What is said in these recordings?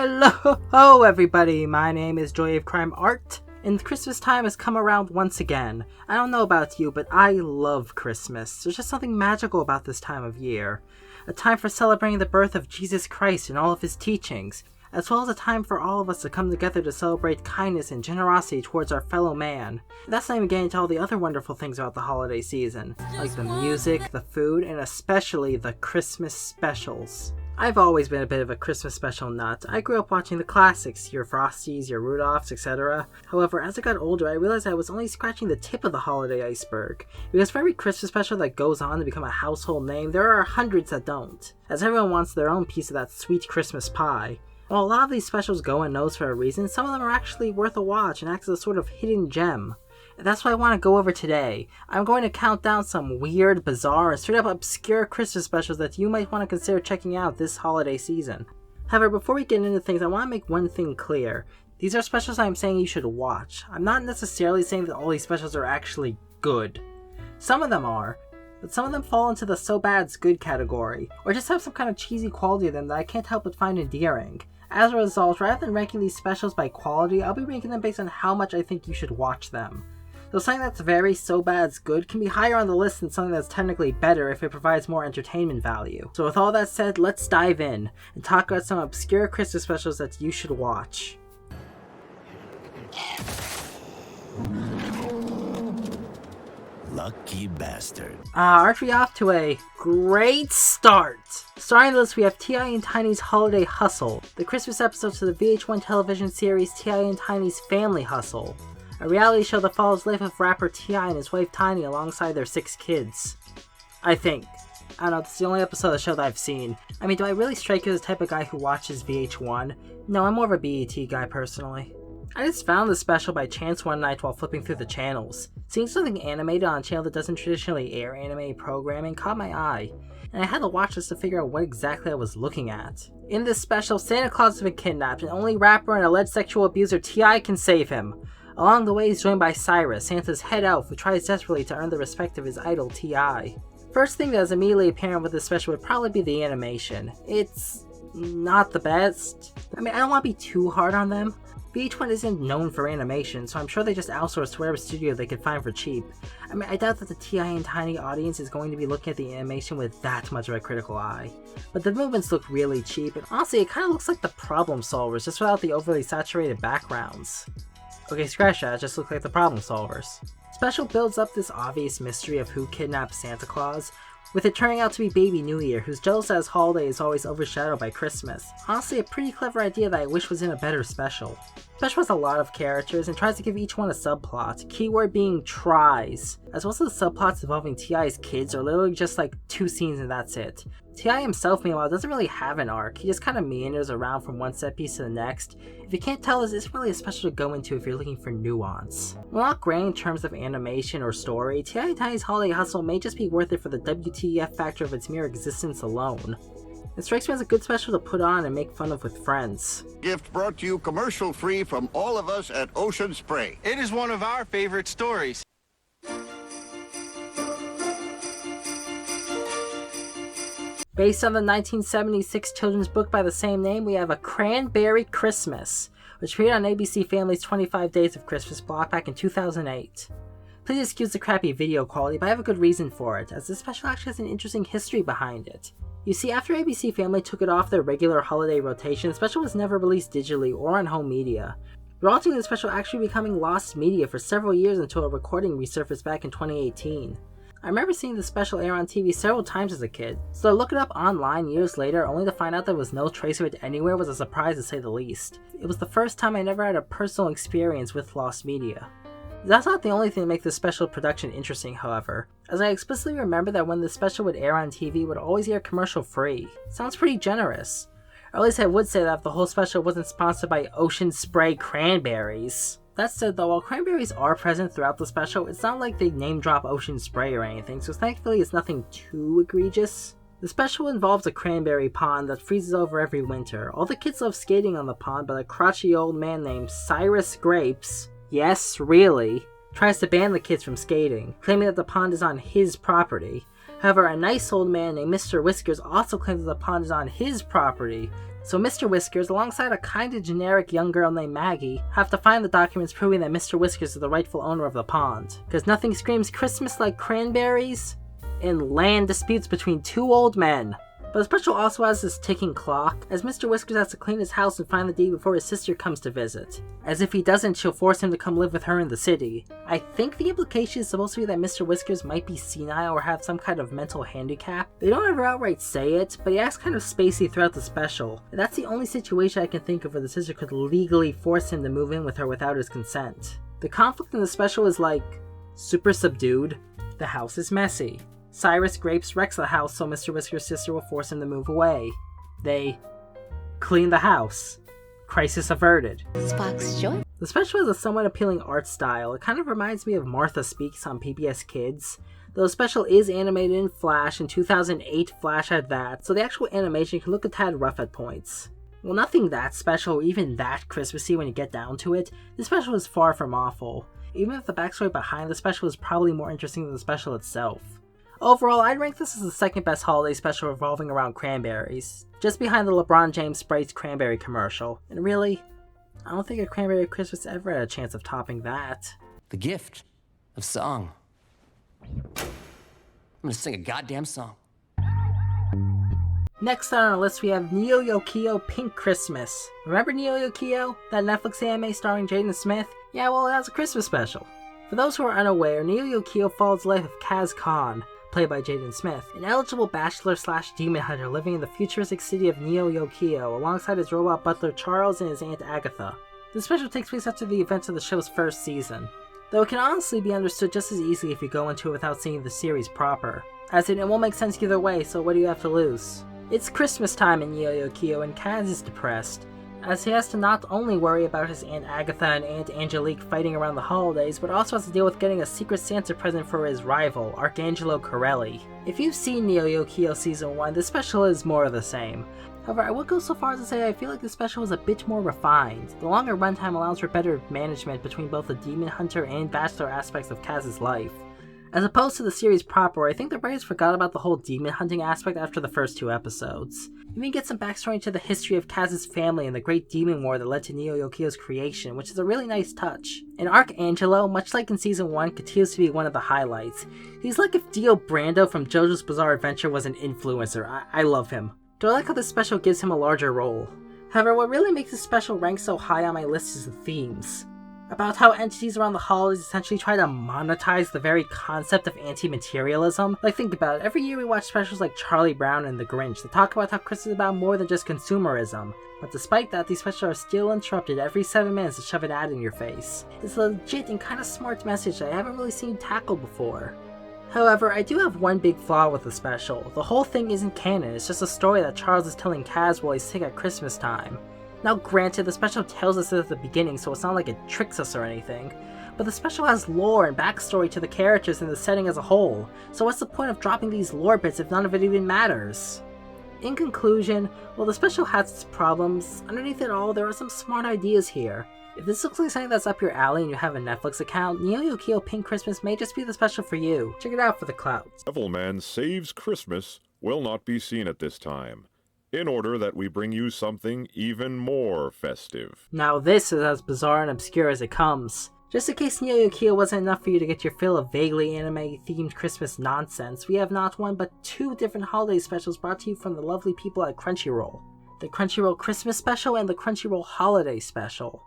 Hello everybody, my name is JoyofCrimeArt, and Christmas time has come around once again. I don't know about you, but I love Christmas. There's just something magical about this time of year. A time for celebrating the birth of Jesus Christ and all of his teachings, as well as a time for all of us to come together to celebrate kindness and generosity towards our fellow man. That's not even getting to all the other wonderful things about the holiday season, like the music, the food, and especially the Christmas specials. I've always been a bit of a Christmas special nut. I grew up watching the classics, your Frosties, your Rudolphs, etc. However, as I got older, I realized I was only scratching the tip of the holiday iceberg. Because for every Christmas special that goes on to become a household name, there are hundreds that don't, as everyone wants their own piece of that sweet Christmas pie. While a lot of these specials go unnoticed for a reason, some of them are actually worth a watch and act as a sort of hidden gem. And that's what I want to go over today. I'm going to count down some weird, bizarre, and straight up obscure Christmas specials that you might want to consider checking out this holiday season. However, before we get into things, I want to make one thing clear. These are specials I'm saying you should watch. I'm not necessarily saying that all these specials are actually good. Some of them are, but some of them fall into the so bad's good category, or just have some kind of cheesy quality to them that I can't help but find endearing. As a result, rather than ranking these specials by quality, I'll be ranking them based on how much I think you should watch them. So something that's very so bad's good can be higher on the list than something that's technically better if it provides more entertainment value. So with all that said, let's dive in and talk about some obscure Christmas specials that you should watch. Lucky bastard. Aren't we off to a great start? Starting the list, we have T.I. and Tiny's Holiday Hussle, the Christmas episode to the VH1 television series T.I. and Tiny's Family Hustle, a reality show that follows the life of rapper T.I. and his wife Tiny alongside their 6 kids. I think. I don't know, it's the only episode of the show that I've seen. I mean, do I really strike you as the type of guy who watches VH1? No, I'm more of a BET guy personally. I just found this special by chance one night while flipping through the channels. Seeing something animated on a channel that doesn't traditionally air anime programming caught my eye, and I had to watch this to figure out what exactly I was looking at. In this special, Santa Claus has been kidnapped, and only rapper and alleged sexual abuser T.I. can save him. Along the way, he's joined by Cyrus, Santa's head elf, who tries desperately to earn the respect of his idol T.I. First thing that is immediately apparent with this special would probably be the animation. It's not the best. I mean, I don't want to be too hard on them. VH1 isn't known for animation, so I'm sure they just outsourced to whatever studio they could find for cheap. I mean, I doubt that the T.I. and Tiny audience is going to be looking at the animation with that much of a critical eye. But the movements look really cheap, and honestly, it kind of looks like the Problem Solvers, just without the overly saturated backgrounds. Okay, scratch that, it just looks like the Problem Solvers. Special builds up this obvious mystery of who kidnapped Santa Claus, with it turning out to be Baby New Year, whose jealous ass holiday is always overshadowed by Christmas. Honestly, a pretty clever idea that I wish was in a better special. Special has a lot of characters and tries to give each one a subplot, keyword being tries, as most of the subplots involving T.I.'s kids are literally just like 2 scenes and that's it. T.I. himself, meanwhile, doesn't really have an arc, he just kinda meanders around from one set piece to the next. If you can't tell, this isn't really a special to go into if you're looking for nuance. While not great in terms of animation or story, T.I. and Tiny's Holiday Hustle may just be worth it for the WTF factor of its mere existence alone. It strikes me as a good special to put on and make fun of with friends. Gift brought to you commercial free from all of us at Ocean Spray. It is one of our favorite stories. Based on the 1976 children's book by the same name, we have A Cranberry Christmas, which appeared on ABC Family's 25 Days of Christmas block back in 2008. Please excuse the crappy video quality, but I have a good reason for it, as this special actually has an interesting history behind it. You see, after ABC Family took it off their regular holiday rotation, the special was never released digitally or on home media, resulting in the special actually becoming lost media for several years until a recording resurfaced back in 2018. I remember seeing the special air on TV several times as a kid, so to look it up online years later only to find out there was no trace of it anywhere was a surprise to say the least. It was the first time I never had a personal experience with lost media. That's not the only thing that makes this special production interesting, however, as I explicitly remember that when the special would air on TV, it would always air commercial free. Sounds pretty generous. Or at least I would say that if the whole special wasn't sponsored by Ocean Spray Cranberries. That said though, while cranberries are present throughout the special, it's not like they name drop Ocean Spray or anything, so thankfully it's nothing too egregious. The special involves a cranberry pond that freezes over every winter. All the kids love skating on the pond, but a crotchety old man named Cyrus Grapes, yes, really, tries to ban the kids from skating, claiming that the pond is on his property. However, a nice old man named Mr. Whiskers also claims that the pond is on his property, So Mr. Whiskers, alongside a kinda generic young girl named Maggie, have to find the documents proving that Mr. Whiskers is the rightful owner of the pond. Because nothing screams Christmas like cranberries and land disputes between two old men. But the special also has this ticking clock, as Mr. Whiskers has to clean his house and find the deed before his sister comes to visit. As if he doesn't, she'll force him to come live with her in the city. I think the implication is supposed to be that Mr. Whiskers might be senile or have some kind of mental handicap. They don't ever outright say it, but he acts kind of spacey throughout the special, and that's the only situation I can think of where the sister could legally force him to move in with her without his consent. The conflict in the special is like, super subdued. The house is messy. Cyrus Grapes wrecks the house so Mr. Whiskers' sister will force him to move away. They clean the house. Crisis averted. Sparks joy. The special has a somewhat appealing art style. It kind of reminds me of Martha Speaks on PBS Kids. Though the special is animated in Flash, in 2008 Flash had that, so the actual animation can look a tad rough at points. Well, nothing that special or even that Christmassy when you get down to it, this special is far from awful. Even if the backstory behind the special is probably more interesting than the special itself. Overall, I'd rank this as the second best holiday special revolving around cranberries, just behind the LeBron James Sprite's Cranberry commercial. And really, I don't think a Cranberry Christmas ever had a chance of topping that. The gift of song. I'm gonna sing a goddamn song. Next on our list we have Yokio Pink Christmas. Remember Yokio? That Netflix anime starring Jaden Smith? Yeah, well, it has a Christmas special. For those who are unaware, Yokio follows the life of Kaz Khan, played by Jaden Smith, an eligible bachelor/demon hunter living in the futuristic city of Yokio alongside his robot butler Charles and his aunt Agatha. The special takes place after the events of the show's first season, though it can honestly be understood just as easily if you go into it without seeing the series proper, as in it won't make sense either way, so what do you have to lose? It's Christmas time in Yokio and Kaz is depressed, as he has to not only worry about his Aunt Agatha and Aunt Angelique fighting around the holidays, but also has to deal with getting a Secret Santa present for his rival, Arcangelo Corelli. If you've seen Yokio Season 1, this special is more of the same. However, I would go so far as to say I feel like this special is a bit more refined. The longer runtime allows for better management between both the demon hunter and bachelor aspects of Kaz's life. As opposed to the series proper, I think the writers forgot about the whole demon hunting aspect after the first 2 episodes. You even get some backstory into the history of Kaz's family and the great demon war that led to Yokio's creation, which is a really nice touch. And Arcangelo, much like in Season 1, continues to be one of the highlights. He's like if Dio Brando from JoJo's Bizarre Adventure was an influencer. I love him. Do I like how this special gives him a larger role? However, what really makes this special rank so high on my list is the themes. About how entities around the holidays essentially try to monetize the very concept of anti-materialism. Like, think about it, every year we watch specials like Charlie Brown and The Grinch that talk about how Christmas is about more than just consumerism. But despite that, these specials are still interrupted every 7 minutes to shove an ad in your face. It's a legit and kinda smart message that I haven't really seen tackled before. However, I do have one big flaw with the special. The whole thing isn't canon, it's just a story that Charles is telling Kaz while he's sick at Christmas time. Now granted, the special tells us this at the beginning, so it's not like it tricks us or anything, but the special has lore and backstory to the characters and the setting as a whole, so what's the point of dropping these lore bits if none of it even matters? In conclusion, while the special has its problems, underneath it all there are some smart ideas here. If this looks like something that's up your alley and you have a Netflix account, Yokio Pink Christmas may just be the special for you. Check it out for the clouds. Devilman Saves Christmas will not be seen at this time, in order that we bring you something even more festive. Now this is as bizarre and obscure as it comes. Just in case Yokio wasn't enough for you to get your fill of vaguely anime-themed Christmas nonsense, we have not one but 2 different holiday specials brought to you from the lovely people at Crunchyroll. The Crunchyroll Christmas Special and the Crunchyroll Holiday Special.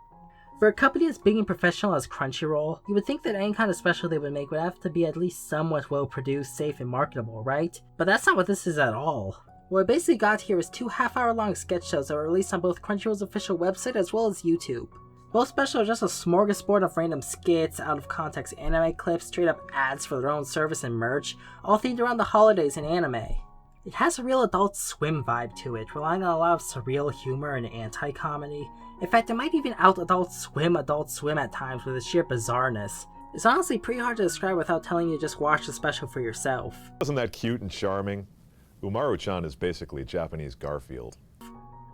For a company as big and professional as Crunchyroll, you would think that any kind of special they would make would have to be at least somewhat well-produced, safe, and marketable, right? But that's not what this is at all. What I basically got here is 2 half-hour-long sketch shows that were released on both Crunchyroll's official website as well as YouTube. Both specials are just a smorgasbord of random skits, out-of-context anime clips, straight-up ads for their own service and merch, all themed around the holidays and anime. It has a real Adult Swim vibe to it, relying on a lot of surreal humor and anti-comedy. In fact, it might even out Adult Swim at times with its sheer bizarreness. It's honestly pretty hard to describe without telling you to just watch the special for yourself. Wasn't that cute and charming? Umaru-chan is basically Japanese Garfield.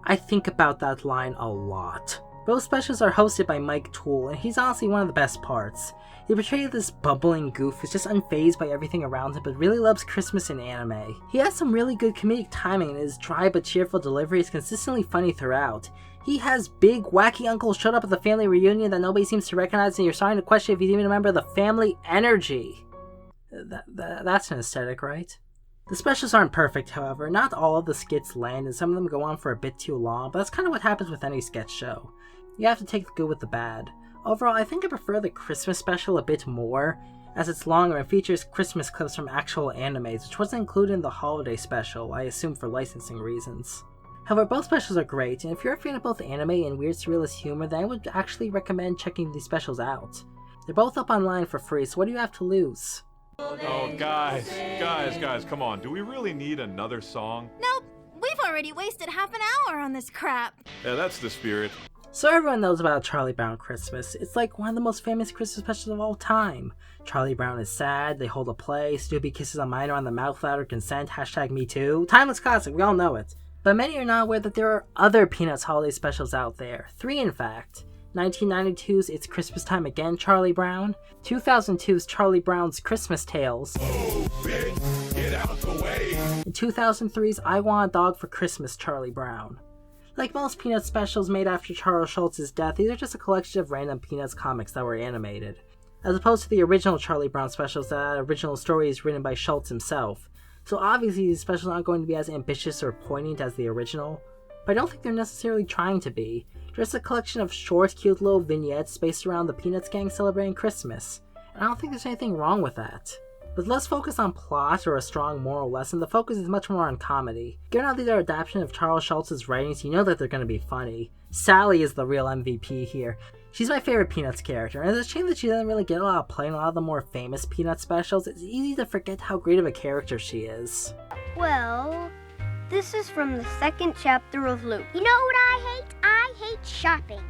I think about that line a lot. Both specials are hosted by Mike Toole, and he's honestly one of the best parts. He portrays this bubbling goof who's just unfazed by everything around him but really loves Christmas and anime. He has some really good comedic timing, and his dry but cheerful delivery is consistently funny throughout. He has big, wacky uncles showed up at the family reunion that nobody seems to recognize, and you're starting to question if he's even a member of the family energy. That's an aesthetic, right? The specials aren't perfect, however. Not all of the skits land, and some of them go on for a bit too long, but that's kind of what happens with any sketch show. You have to take the good with the bad. Overall, I think I prefer the Christmas special a bit more, as it's longer and features Christmas clips from actual animes, which wasn't included in the holiday special, I assume for licensing reasons. However, both specials are great, and if you're a fan of both anime and weird surrealist humor, then I would actually recommend checking these specials out. They're both up online for free, so what do you have to lose? Oh, guys, come on. Do we really need another song? Nope, we've already wasted half an hour on this crap. Yeah, that's the spirit. So everyone knows about Charlie Brown Christmas. It's like one of the most famous Christmas specials of all time. Charlie Brown is sad, they hold a play, Snoopy kisses a minor on the mouth without consent, #MeToo. Timeless classic, we all know it. But many are not aware that there are other Peanuts holiday specials out there. 3 in fact. 1992's It's Christmas Time Again, Charlie Brown. 2002's Charlie Brown's Christmas Tales. Oh, bitch, get out the way. And 2003's I Want a Dog for Christmas, Charlie Brown. Like most Peanuts specials made after Charles Schulz's death, these are just a collection of random Peanuts comics that were animated. As opposed to the original Charlie Brown specials, that original story is written by Schulz himself. So obviously these specials aren't going to be as ambitious or poignant as the original, but I don't think they're necessarily trying to be. They're just a collection of short, cute little vignettes based around the Peanuts gang celebrating Christmas, and I don't think there's anything wrong with that. With less focus on plot or a strong moral lesson, the focus is much more on comedy. Given how these are adaptations of Charles Schulz's writings, you know that they're going to be funny. Sally is the real MVP here. She's my favorite Peanuts character, and it's a shame that she doesn't really get a lot of play in a lot of the more famous Peanuts specials. It's easy to forget how great of a character she is. Well, this is from the 2nd chapter of Luke. You know what I hate? I hate shopping.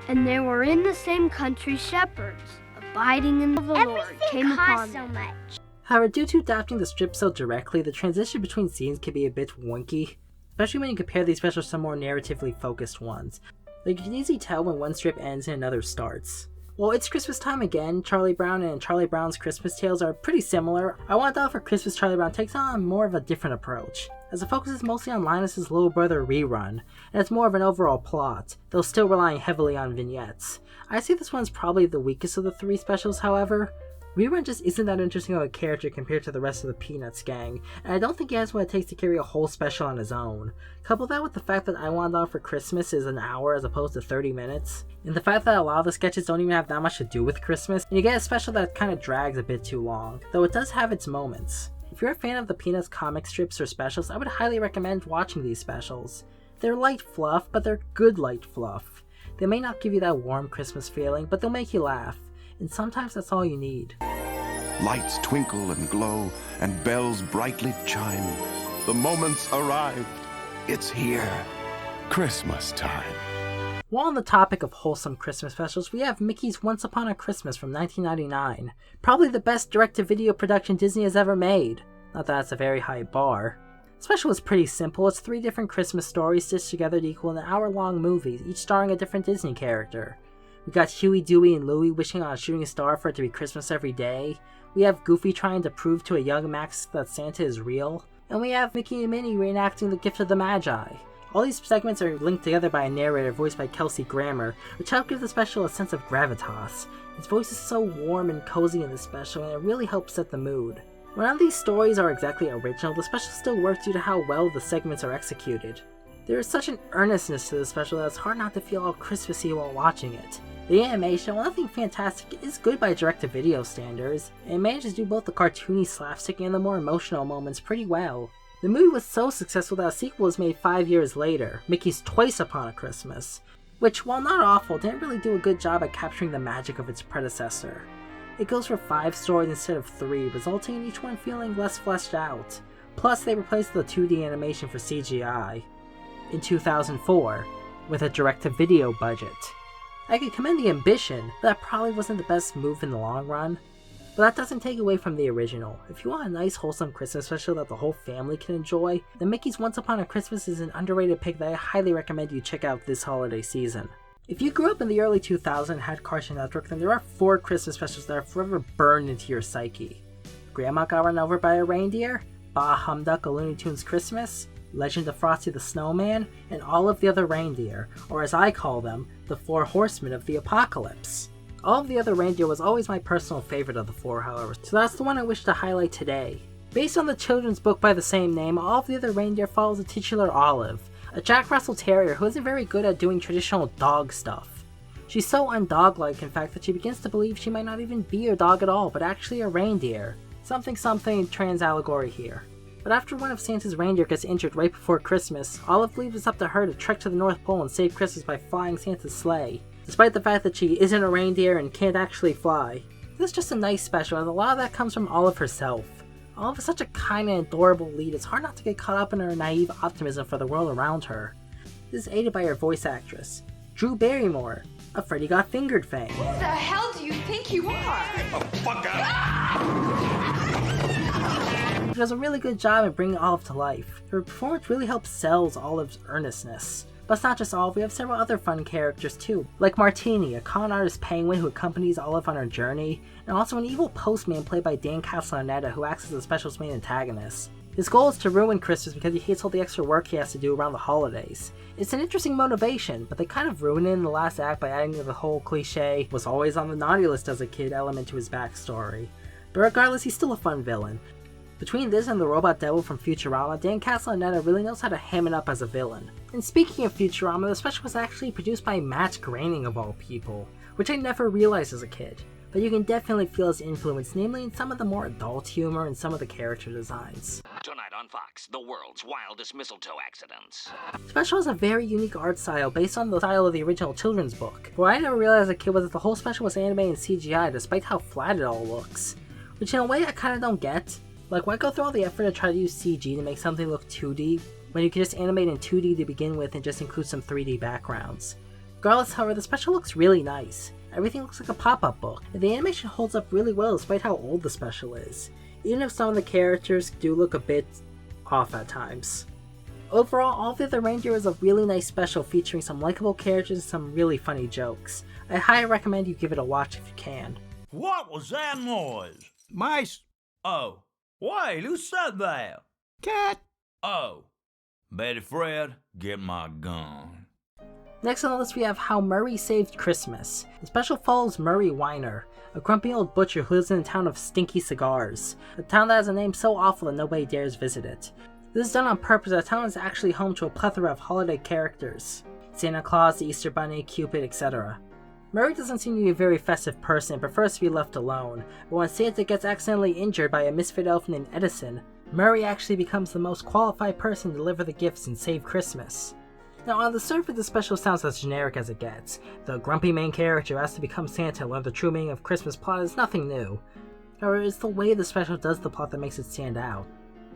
And there were in the same country shepherds, abiding in the Lord, came upon them. So much. However, due to adapting the strip so directly, the transition between scenes can be a bit wonky, especially when you compare these specials to some more narratively focused ones. Like, you can easily tell when one strip ends and another starts. While It's Christmas Time Again, Charlie Brown and Charlie Brown's Christmas Tales are pretty similar, I Want a Dog for Christmas Charlie Brown takes on more of a different approach, as the focus is mostly on Linus's little brother Rerun, and it's more of an overall plot, though still relying heavily on vignettes. I say this one's probably the weakest of the 3 specials, however. Rerun just isn't that interesting of a character compared to the rest of the Peanuts gang, and I don't think he has what it takes to carry a whole special on his own. Couple that with the fact that I Want a Dog for Christmas is an hour as opposed to 30 minutes, and the fact that a lot of the sketches don't even have that much to do with Christmas, and you get a special that kind of drags a bit too long, though it does have its moments. If you're a fan of the Peanuts comic strips or specials, I would highly recommend watching these specials. They're light fluff, but they're good light fluff. They may not give you that warm Christmas feeling, but they'll make you laugh, and sometimes that's all you need. Lights twinkle and glow, and bells brightly chime. The moment's arrived. It's here. Christmas time. While on the topic of wholesome Christmas specials, we have Mickey's Once Upon a Christmas from 1999. Probably the best direct-to-video production Disney has ever made. Not that that's a very high bar. The special is pretty simple. It's 3 different Christmas stories stitched together to equal an hour-long movie, each starring a different Disney character. We got Huey, Dewey, and Louie wishing on a shooting star for it to be Christmas every day. We have Goofy trying to prove to a young Max that Santa is real. And we have Mickey and Minnie reenacting the Gift of the Magi. All these segments are linked together by a narrator voiced by Kelsey Grammer, which helped give the special a sense of gravitas. His voice is so warm and cozy in this special, and it really helps set the mood. When none of these stories are exactly original, the special still works due to how well the segments are executed. There is such an earnestness to the special that it's hard not to feel all Christmassy while watching it. The animation, while nothing fantastic, is good by direct-to-video standards, and it manages to do both the cartoony slapstick and the more emotional moments pretty well. The movie was so successful that a sequel was made 5 years later, Mickey's Twice Upon a Christmas, which, while not awful, didn't really do a good job at capturing the magic of its predecessor. It goes for 5 stories instead of 3, resulting in each one feeling less fleshed out. Plus, they replaced the 2D animation for CGI in 2004 with a direct-to-video budget. I could commend the ambition, but that probably wasn't the best move in the long run. But that doesn't take away from the original. If you want a nice wholesome Christmas special that the whole family can enjoy, then Mickey's Once Upon a Christmas is an underrated pick that I highly recommend you check out this holiday season. If you grew up in the early 2000s and had Cartoon Network, then there are 4 Christmas specials that are forever burned into your psyche. Grandma Got Run Over by a Reindeer, Bah Humduck, A Looney Tunes Christmas, Legend of Frosty the Snowman, and all of the other reindeer, or as I call them, the 4 Horsemen of the Apocalypse. All of the other reindeer was always my personal favorite of the 4, however, so that's the one I wish to highlight today. Based on the children's book by the same name, all of the other reindeer follows a titular Olive, a Jack Russell Terrier who isn't very good at doing traditional dog stuff. She's so undog-like, in fact, that she begins to believe she might not even be a dog at all, but actually a reindeer. Something trans allegory here. But after one of Santa's reindeer gets injured right before Christmas, Olive believes it's up to her to trek to the North Pole and save Christmas by flying Santa's sleigh, despite the fact that she isn't a reindeer and can't actually fly. This is just a nice special, and a lot of that comes from Olive herself. Olive is such a kind and adorable lead, it's hard not to get caught up in her naive optimism for the world around her. This is aided by her voice actress, Drew Barrymore, of Freddy Got Fingered fame. Who the hell do you think you are? Oh, fuck up! She does a really good job in bringing Olive to life. Her performance really helps sell Olive's earnestness. But it's not just Olive, we have several other fun characters too, like Martini, a con artist penguin who accompanies Olive on her journey, and also an evil postman played by Dan Castellaneta who acts as the special's main antagonist. His goal is to ruin Christmas because he hates all the extra work he has to do around the holidays. It's an interesting motivation, but they kind of ruin it in the last act by adding the whole cliche, was always on the naughty list as a kid element to his backstory. But regardless, he's still a fun villain. Between this and the Robot Devil from Futurama, Dan Castellaneta really knows how to ham it up as a villain. And speaking of Futurama, the special was actually produced by Matt Groening of all people, which I never realized as a kid. But you can definitely feel his influence, namely in some of the more adult humor and some of the character designs. Tonight on Fox, the world's wildest mistletoe accidents. The special has a very unique art style based on the style of the original children's book. What I never realized as a kid was that the whole special was animated in CGI despite how flat it all looks. Which in a way I kinda don't get. Like, why go through all the effort to try to use CG to make something look 2D, when you can just animate in 2D to begin with and just include some 3D backgrounds? Regardless, however, the special looks really nice. Everything looks like a pop-up book, and the animation holds up really well despite how old the special is, even if some of the characters do look a bit off at times. Overall, all of the other reindeer is a really nice special featuring some likable characters and some really funny jokes. I highly recommend you give it a watch if you can. What was that noise? Mice. Oh. Wait, who said that? Cat. Oh. Betty Fred, get my gun. Next on the list we have How Murray Saved Christmas. The special follows Murray Weiner, a grumpy old butcher who lives in the town of Stinky Cigars, a town that has a name so awful that nobody dares visit it. This is done on purpose as the town is actually home to a plethora of holiday characters. Santa Claus, the Easter Bunny, Cupid, etc. Murray doesn't seem to be a very festive person and prefers to be left alone, but when Santa gets accidentally injured by a misfit elf named Edison, Murray actually becomes the most qualified person to deliver the gifts and save Christmas. Now on the surface the special sounds as generic as it gets. The grumpy main character who has to become Santa and learn the true meaning of Christmas plot is nothing new. However, it's the way the special does the plot that makes it stand out.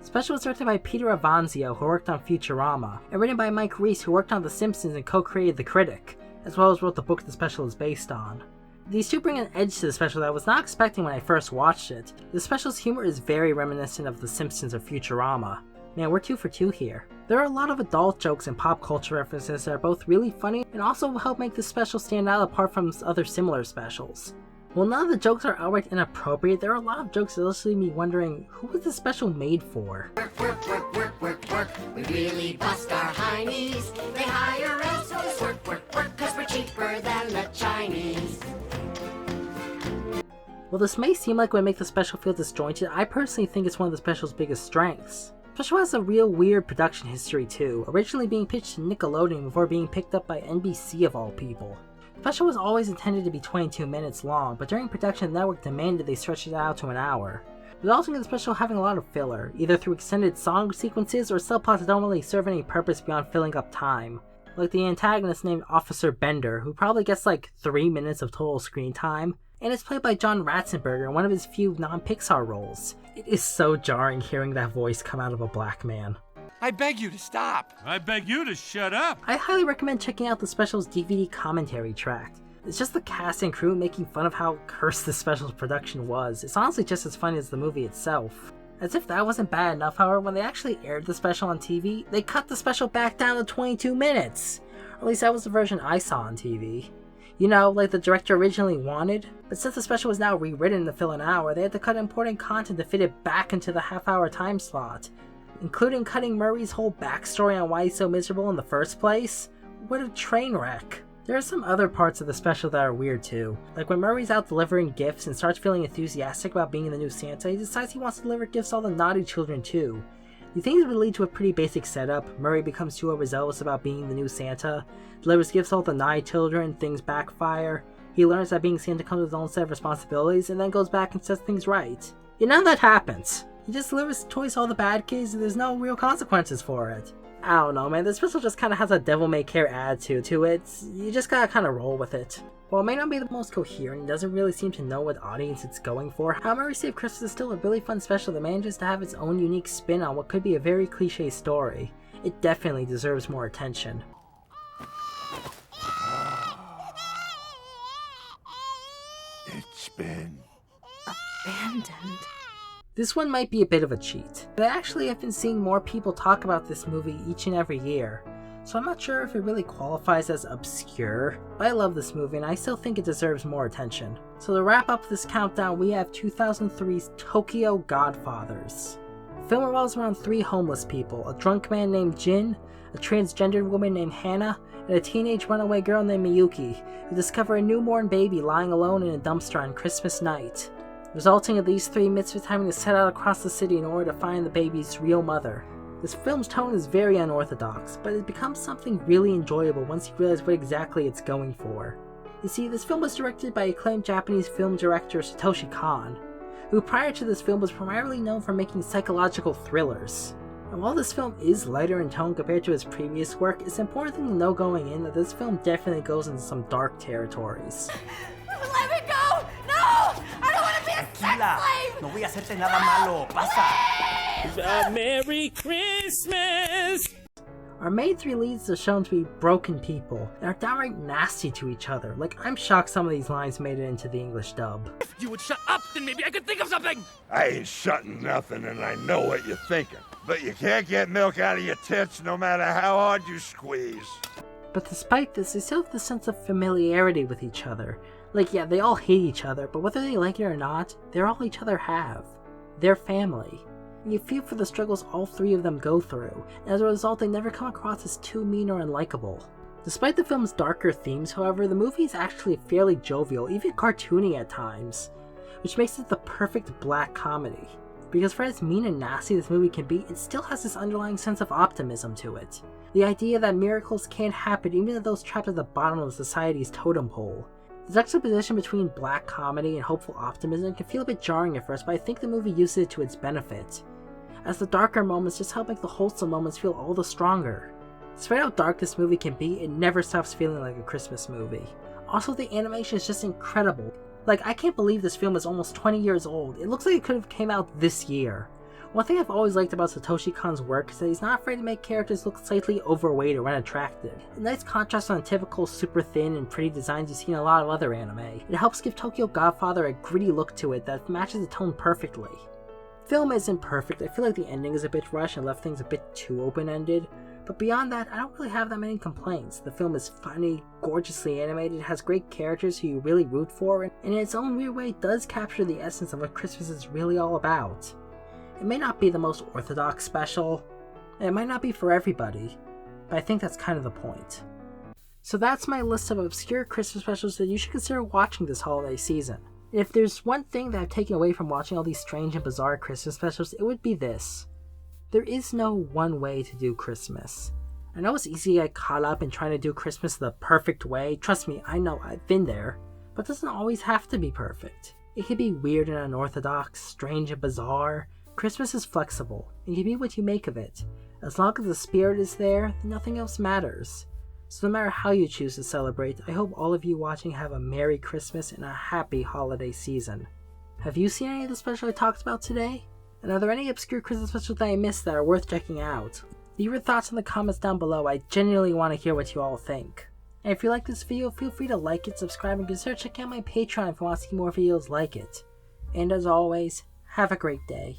The special was directed by Peter Avanzio, who worked on Futurama, and written by Mike Reiss, who worked on The Simpsons and co-created The Critic, as well as wrote the book the special is based on. These two bring an edge to the special that I was not expecting when I first watched it. The special's humor is very reminiscent of The Simpsons or Futurama. Man, we're 2 for 2 here. There are a lot of adult jokes and pop culture references that are both really funny and also help make this special stand out apart from other similar specials. While none of the jokes are outright inappropriate, there are a lot of jokes that also leave me wondering, who was the special made for? Work, work, work, work, work, work. We really bust our heinies. They hire us to work, work, work, cause we're cheaper than the Chinese. While this may seem like it would make the special feel disjointed, I personally think it's one of the special's biggest strengths. The special has a real weird production history too, originally being pitched to Nickelodeon before being picked up by NBC of all people. The special was always intended to be 22 minutes long, but during production the network demanded they stretch it out to an hour, resulting in the special having a lot of filler, either through extended song sequences or subplots that don't really serve any purpose beyond filling up time. Like the antagonist named Officer Bender, who probably gets like 3 minutes of total screen time, and it's played by John Ratzenberger in one of his few non-Pixar roles. It is so jarring hearing that voice come out of a black man. I beg you to stop. I beg you to shut up. I highly recommend checking out the special's DVD commentary track. It's just the cast and crew making fun of how cursed the special's production was. It's honestly just as funny as the movie itself. As if that wasn't bad enough, however, when they actually aired the special on TV, they cut the special back down to 22 minutes! At least that was the version I saw on TV. You know, like the director originally wanted, but since the special was now rewritten to fill an hour, they had to cut important content to fit it back into the half-hour time slot, including cutting Murray's whole backstory on why he's so miserable in the first place. What a train wreck. There are some other parts of the special that are weird too, like when Murray's out delivering gifts and starts feeling enthusiastic about being the new Santa, he decides he wants to deliver gifts to all the naughty children too. You think it would lead to a pretty basic setup. Murray becomes too overzealous about being the new Santa, delivers gifts to all the naughty children, things backfire, he learns that being Santa comes with his own set of responsibilities, and then goes back and sets things right. None of that happens. He just delivers toys to all the bad kids and there's no real consequences for it. I don't know, man, this special just kinda has a devil-may-care attitude to it. You just gotta kinda roll with it. While it may not be the most coherent, it doesn't really seem to know what audience it's going for, How Murray Saved Christmas is still a really fun special that manages to have its own unique spin on what could be a very cliche story. It definitely deserves more attention. It's been abandoned. This one might be a bit of a cheat, but I actually have been seeing more people talk about this movie each and every year, so I'm not sure if it really qualifies as obscure, but I love this movie and I still think it deserves more attention. So to wrap up this countdown, we have 2003's Tokyo Godfathers. The film revolves around 3 homeless people, a drunk man named Jin, a transgendered woman named Hannah, and a teenage runaway girl named Miyuki, who discover a newborn baby lying alone in a dumpster on Christmas night, resulting in these 3 misfits having to set out across the city in order to find the baby's real mother. This film's tone is very unorthodox, but it becomes something really enjoyable once you realize what exactly it's going for. You see, this film was directed by acclaimed Japanese film director Satoshi Kon, who prior to this film was primarily known for making psychological thrillers. And while this film is lighter in tone compared to his previous work, it's important to know going in that this film definitely goes into some dark territories. Let me go! No! I don't want to be a sex slave! No voy a hacerte nada malo. Pasa. Merry Christmas! Our main 3 leads are shown to be broken people, and are downright nasty to each other. Like, I'm shocked some of these lines made it into the English dub. If you would shut up, then maybe I could think of something! I ain't shutting nothing, and I know what you're thinking. But you can't get milk out of your tits no matter how hard you squeeze. But despite this, they still have the sense of familiarity with each other. Like, yeah, they all hate each other, but whether they like it or not, they're all each other have. They're family. And you feel for the struggles all 3 of them go through, and as a result they never come across as too mean or unlikable. Despite the film's darker themes, however, the movie is actually fairly jovial, even cartoony at times, which makes it the perfect black comedy. Because for as mean and nasty this movie can be, it still has this underlying sense of optimism to it. The idea that miracles can happen even to those trapped at the bottom of society's totem pole. The juxtaposition between black comedy and hopeful optimism can feel a bit jarring at first, but I think the movie uses it to its benefit, as the darker moments just help make the wholesome moments feel all the stronger. Despite how dark this movie can be, it never stops feeling like a Christmas movie. Also, the animation is just incredible. Like, I can't believe this film is almost 20 years old. It looks like it could have came out this year. One thing I've always liked about Satoshi Kon's work is that he's not afraid to make characters look slightly overweight or unattractive. A nice contrast on the typical super thin and pretty designs you see in a lot of other anime. It helps give Tokyo Godfather a gritty look to it that matches the tone perfectly. The film isn't perfect. I feel like the ending is a bit rushed and left things a bit too open-ended, but beyond that, I don't really have that many complaints. The film is funny, gorgeously animated, has great characters who you really root for, and in its own weird way does capture the essence of what Christmas is really all about. It may not be the most orthodox special, and it might not be for everybody, but I think that's kind of the point. So that's my list of obscure Christmas specials that you should consider watching this holiday season. And if there's one thing that I've taken away from watching all these strange and bizarre Christmas specials, it would be this. There is no one way to do Christmas. I know it's easy to get caught up in trying to do Christmas the perfect way. Trust me, I know, I've been there. But it doesn't always have to be perfect. It can be weird and unorthodox, strange and bizarre. Christmas is flexible, and you can be what you make of it. As long as the spirit is there, then nothing else matters. So no matter how you choose to celebrate, I hope all of you watching have a Merry Christmas and a happy holiday season. Have you seen any of the specials I talked about today? And are there any obscure Christmas specials that I missed that are worth checking out? Leave your thoughts in the comments down below. I genuinely want to hear what you all think. And if you like this video, feel free to like it, subscribe, and consider checking out my Patreon if you want to see more videos like it. And as always, have a great day.